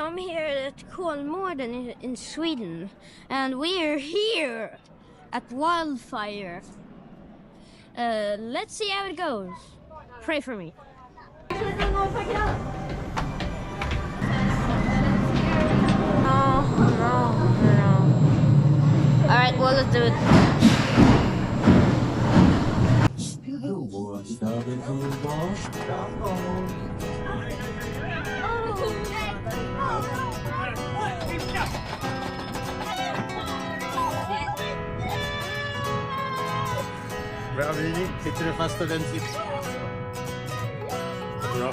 I'm here at Kålmorden in Sweden, and we're here at Wildfire. Let's see how it goes. Pray for me. No. Alright, well, let's do it. Bra Vivi, sitter du fast ordentligt? Bra.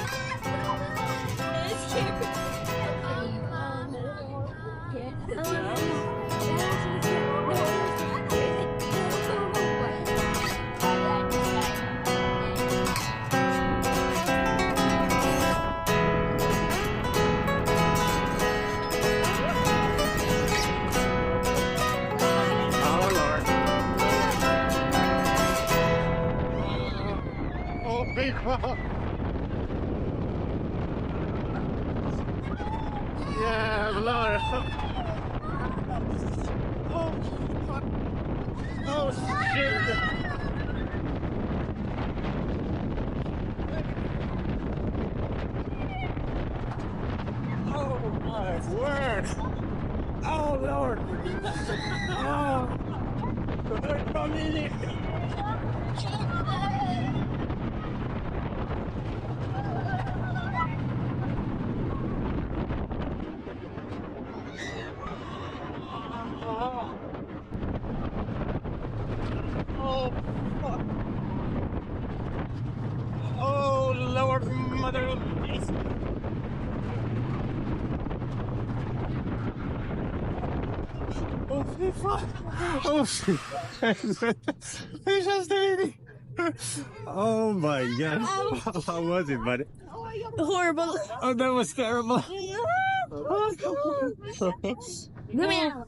Big one. Yeah, Lord. Oh, shit. Oh, my word. Oh, Lord. Oh, Lord, family. Oh, fuck. Oh, Lord, Mother of Jesus. Oh, fuck. Oh, shit. Oh, my God. How was it, buddy? Horrible. Oh, that was terrible. Come here.